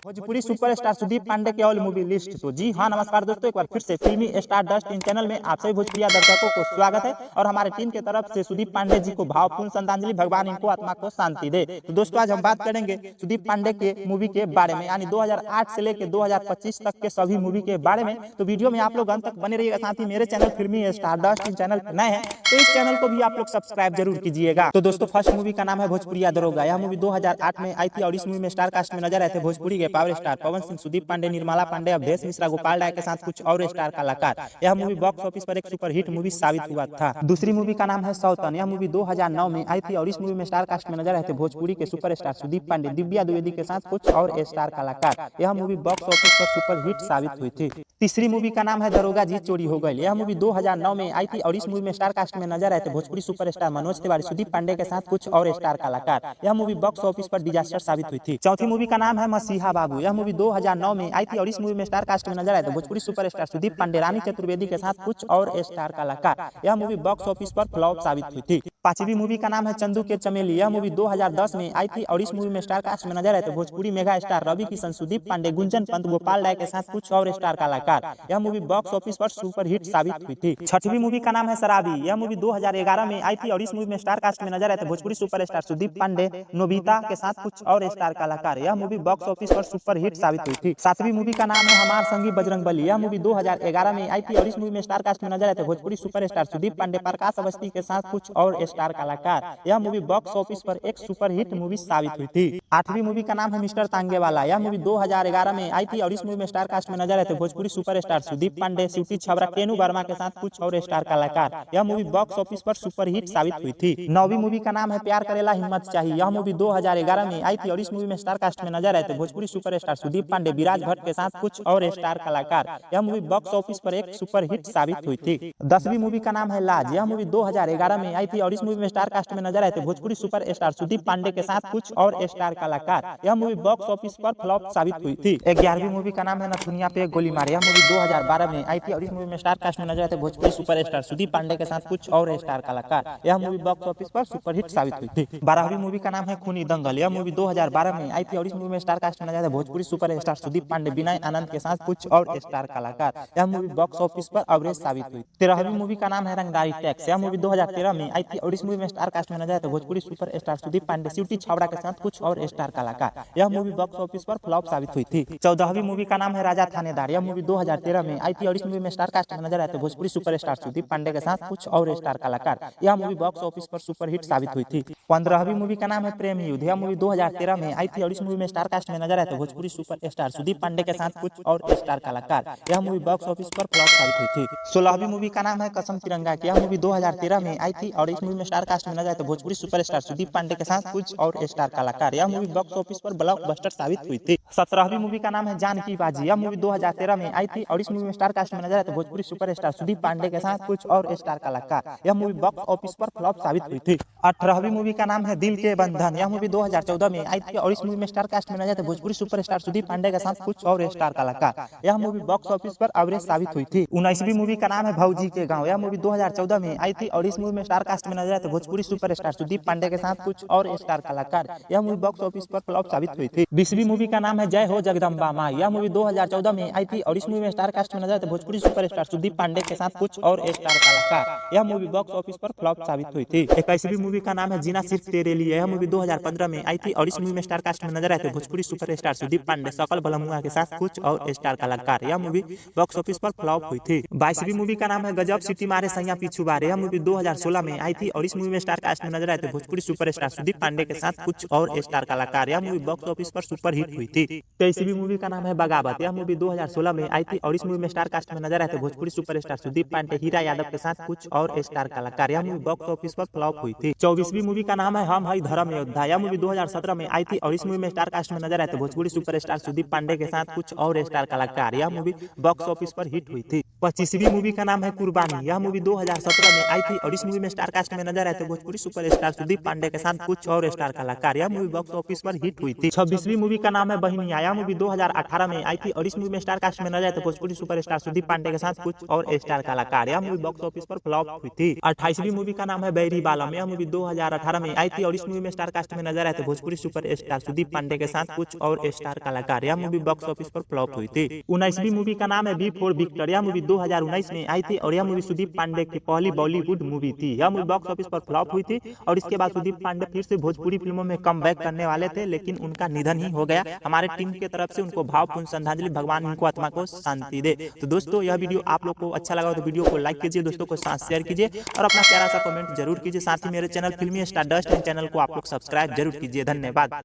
Bhojpuri superstar Sudeep Pandey की all movie list. तो जी हाँ, नमस्कार दोस्तों, एक बार फिर से फिल्मी स्टार डस्ट इन चैनल में आप सभी भोजपुरी दर्शकों को स्वागत है। और हमारे टीम की तरफ से सुदीप पांडे जी को भावपूर्ण श्रद्धांजलि, भगवान इनको आत्मा को शांति दे। तो दोस्तों, आज हम बात करेंगे सुदीप पांडे के मूवी के बारे में, यानी 2008 से लेकर 2025 तक के सभी मूवी के बारे में। तो वीडियो में आप लोग अंत तक बने रहिएगा। साथ ही मेरे चैनल फिल्मी स्टार डस्ट इन चैनल पर नए हैं तो इस चैनल को भी आप लोग सब्सक्राइब जरूर कीजिएगा। तो दोस्तों, फर्स्ट मूवी का नाम है भोजपुरिया दरोगा। यह मूवी 2008 में आई थी और इस मूवी में स्टार कास्ट में नजर आए थे भोजपुरी के पावर स्टार पवन सिंह, सुदीप पांडे, निर्मला पांडे, अवधेश मिश्रा, गोपाल राय के साथ कुछ और स्टार कलाकार। यह मूवी बॉक्स ऑफिस पर एक सुपरहिट मूवी साबित हुआ था। दूसरी मूवी का नाम है सौतन। यह मूवी 2009 में आई थी और इस मूवी में स्टार कास्ट में नजर आए थे भोजपुरी के सुपरस्टार सुदीप पांडे, दिव्या द्विवेदी के साथ कुछ और स्टार कलाकार। यह मूवी बॉक्स ऑफिस पर सुपरहिट साबित हुई थी। तीसरी मूवी का नाम है दरोगा जी चोरी हो गई। यह मूवी 2009 में आई थी और इस मूवी में स्टार कास्ट में नजर आए थे भोजपुरी सुपरस्टार मनोज तिवारी, सुदीप पांडे के साथ कुछ और स्टार कलाकार। यह मूवी बॉक्स ऑफिस पर डिजास्टर साबित हुई थी। चौथी मूवी का नाम है मसीहा बाबू। यह मूवी 2009 में आई थी और इस मूवी में स्टार कास्ट में नजर आए थे भोजपुरी सुपरस्टार सुदीप पांडे, रानी चतुर्वेदी के साथ कुछ और स्टार कलाकार। यह मूवी बॉक्स ऑफिस पर फ्लॉप साबित हुई थी। पांचवी मूवी का नाम है चंदू के चमेली। यह मूवी 2010 में आई थी और इस मूवी में स्टार कास्ट में नजर आए थे भोजपुरी मेगा स्टार रवि किशन, सुदीप पांडे, गुंजन पंत, गोपाल राय के साथ कुछ और स्टार कलाकार। यह मूवी बॉक्स ऑफिस पर सुपरहिट साबित हुई थी। छठवीं मूवी का नाम है शराबी। यह मूवी 2011 में आई थी और इस मूवी में स्टार कास्ट में नजर आए थे भोजपुरी सुपरस्टार सुदीप पांडे, नोबिता के साथ कुछ और स्टार कलाकार। यह मूवी बॉक्स ऑफिस पर सुपरहिट साबित हुई थी। सातवीं मूवी का नाम है हमार संगी बजरंगबली। यह मूवी 2011 में आई थी और इस मूवी में स्टार कास्ट में नजर आए थे भोजपुरी सुपरस्टार सुदीप पांडे, प्रकाश अवस्थी के साथ कुछ और स्टार कलाकार। यह मूवी बॉक्स ऑफिस पर एक सुपरहिट मूवी साबित हुई थी। आठवीं मूवी का नाम है मिस्टर तांगे वाला। यह मूवी 2011 में आई थी और इस मूवी में स्टार कास्ट में नजर आए थे भोजपुरी सुपरस्टार सुदीप पांडे, सिटी छबरा, केनू वर्मा के साथ कुछ और स्टार कलाकार। यह मूवी बॉक्स ऑफिस पर सुपरहिट साबित हुई थी। नौवीं मूवी का नाम है प्यार करेला हिम्मत चाहिए। यह मूवी 2011 में आई थी और इस मूवी में स्टार कास्ट में नजर आए थे भोजपुरी सुपरस्टार सुदीप पांडे, विराज भट्ट के साथ कुछ और स्टार कलाकार। यह मूवी बॉक्स ऑफिस पर एक सुपरहिट साबित हुई थी। 10वीं मूवी का नाम है लाज। यह मूवी 2011 में आई थी और इस मूवी में स्टार कास्ट में नजर आए थे भोजपुरी सुपरस्टार सुदीप पांडे के साथ कुछ और स्टार कलाकार। यह मूवी बॉक्स ऑफिस पर फ्लॉप साबित हुई थी। 11वीं मूवी का नाम है नथुनिया पे गोली मारे। यह मूवी 2012 में आई थी और इस मूवी में स्टार कास्ट में नजर आए थे भोजपुरी सुपरस्टार सुदीप पांडे के साथ कुछ और स्टार कलाकार। यह मूवी बॉक्स ऑफिस पर सुपरहिट साबित हुई थी। 12वीं मूवी का नाम है खूनी दंगल। यह मूवी 2012 में आई थी और इस मूवी में स्टार कास्ट में नजर आए थे भोजपुरी सुपरस्टार सुदीप पांडे, विनय आनंद के साथ कुछ और स्टार कलाकार। यह मूवी बॉक्स ऑफिस पर एवरेज साबित हुई। 13वीं मूवी का नाम है रंगदारी टैक्स। यह मूवी 2013 में आई थी और इस मूवी में स्टार कास्ट में नजर आए थे भोजपुरी सुपरस्टार सुदीप पांडे, सिटी छबरा के साथ कुछ और स्टार कलाकार। यह मूवी बॉक्स ऑफिस पर फ्लॉप साबित हुई थी। 14वीं मूवी का नाम है राजा थानेदार। यह मूवी 2013 में आई थी और इस मूवी में स्टार कास्ट में नजर आए थे भोजपुरी सुपरस्टार सुदीप पांडे के साथ कुछ और स्टार कलाकार। यह मूवी बॉक्स ऑफिस पर सुपरहिट साबित हुई थी। 15वीं मूवी का नाम है प्रेम युद्ध। यह मूवी 2013 में आई थी और इस मूवी में स्टार कास्ट में नजर आए थे भोजपुरी सुपरस्टार सुदीप पांडे के साथ कुछ और स्टार कलाकार। यह मूवी बॉक्स ऑफिस पर फ्लॉप साबित हुई थी। 16वीं मूवी का नाम है कसम तिरंगा। यह मूवी 2013 में आई थी और इस मूवी में स्टार कास्ट में नजर आए थे भोजपुरी सुपरस्टार सुदीप पांडे के साथ कुछ और स्टार कलाकार। यह मूवी बॉक्स ऑफिस पर ब्लॉकबस्टर साबित हुई थी। 17वीं मूवी का नाम है जानकी बाजी। यह मूवी 2013 में आई थी और इस मूवी में स्टार कास्ट में नजर आए थे भोजपुरी सुपरस्टार सुदीप पांडे के साथ कुछ और स्टार कलाकार। यह मूवी बॉक्स ऑफिस पर फ्लॉप साबित हुई थी। 18वीं मूवी का नाम है दिल के बंधन। यह मूवी 2014 में आई थी और इस मूवी में स्टार कास्ट में नजर आए थे भोजपुरी सुपरस्टार सुदीप पांडे के साथ कुछ और स्टार कलाकार। यह मूवी बॉक्स ऑफिस पर एवरेज साबित हुई थी। 19वीं मूवी का नाम है भौजी के गांव। यह मूवी 2014 में आई थी और इस मूवी में स्टार कास्ट में नजर आए थे भोजपुरी सुपरस्टार सुदीप पांडे के साथ कुछ और स्टार कलाकार। यह मूवी बॉक्स ऑफिस पर फ्लॉप साबित हुई थी। 20वीं मूवी का नाम है जय हो जगदम्बा मां। यह मूवी 2014 में आई थी और इस मूवी में स्टार कास्ट में नजर आए थे भोजपुरी सुपरस्टार सुदीप पांडे के साथ कुछ और स्टार कलाकार। यह मूवी बॉक्स ऑफिस पर फ्लॉप साबित हुई थी। 21वीं मूवी का नाम है जीना सिर्फ तेरे लिए। यह मूवी 2015 में आई थी और इस मूवी में स्टार कास्ट में नजर आए थे भोजपुरी सुपरस्टार सुदीप पांडे, सकल बलमुआ के साथ कुछ और स्टार कलाकार। यह मूवी बॉक्स ऑफिस पर फ्लॉप हुई थी। 22वीं मूवी का नाम है गजब सिटी मारे सैया पीछू बारे। यह मूवी 2016 में आई थी और इस मूवी में स्टार कास्ट में नजर आए थे भोजपुरी सुपरस्टार सुदीप पांडे के साथ कुछ और स्टार कलाकार। यह मूवी बॉक्स ऑफिस पर सुपरहिट हुई थी। 23वीं मूवी का नाम है बगावत। यह मूवी 2016 में आई थी और इस मूवी में स्टार कास्ट में नजर आए थे भोजपुरी सुपरस्टार सुदीप पांडे, हीरा यादव के साथ कुछ और स्टार कलाकार। यह मूवी बॉक्स ऑफिस पर फ्लॉप हुई थी। 24वीं मूवी का नाम है हम हई धर्म योद्धा। यह मूवी 2017 में आई थी और इस मूवी में स्टार कास्ट में नजर आए थे भोजपुरी सुपरस्टार सुदीप पांडे के साथ कुछ और स्टार कलाकार। यह मूवी बॉक्स ऑफिस पर हिट हुई थी। 25वीं मूवी का नाम है कुर्बानी। यह मूवी 2017 में आई थी और इस मूवी में स्टार कास्ट में नजर आए थे भोजपुरी सुपरस्टार सुदीप पांडे के साथ कुछ और स्टार कलाकार। यह मूवी बॉक्स ऑफिस पर हिट हुई थी। 26वीं मूवी का नाम है बहनिया। यह मूवी 2018 में आई थी और इस मूवी में स्टार कास्ट में नजर आए थे भोजपुरी सुपरस्टार सुदीप पांडे के साथ कुछ और स्टार कलाकार। यह मूवी बॉक्स ऑफिस पर फ्लॉप हुई थी। 28वीं मूवी का नाम है बैरी बालम। यह मूवी 2018 में आई थी और इस मूवी में स्टार कास्ट में नजर आए थे भोजपुरी सुपरस्टार सुदीप पांडे के साथ कुछ और स्टार कलाकार। यह मूवी बॉक्स ऑफिस पर फ्लॉप हुई थी। 19वीं मूवी का नाम है बी फॉर विक्टर। यह मूवी 2019 में आई थी और यह मूवी सुदीप पांडे की पहली बॉलीवुड मूवी थी। यह मूवी बॉक्स ऑफिस पर फ्लॉप हुई थी और इसके बाद सुदीप पांडे फिर से भोजपुरी फिल्मों में कम बैक करने वाले थे, लेकिन उनका निधन ही हो गया। हमारे टीम की तरफ से उनको भावपूर्ण श्रद्धांजलि, भगवान उनको आत्मा को शांति दे। तो दोस्तों यह वीडियो आप लोग को अच्छा लगा तो वीडियो को लाइक कीजिए, दोस्तों को साथ शेयर कीजिए और अपना प्यारा सा कमेंट जरूर कीजिए। साथ ही मेरे चैनल फिल्मी स्टार डस्ट चैनल को आप लोग सब्सक्राइब जरूर कीजिए। धन्यवाद।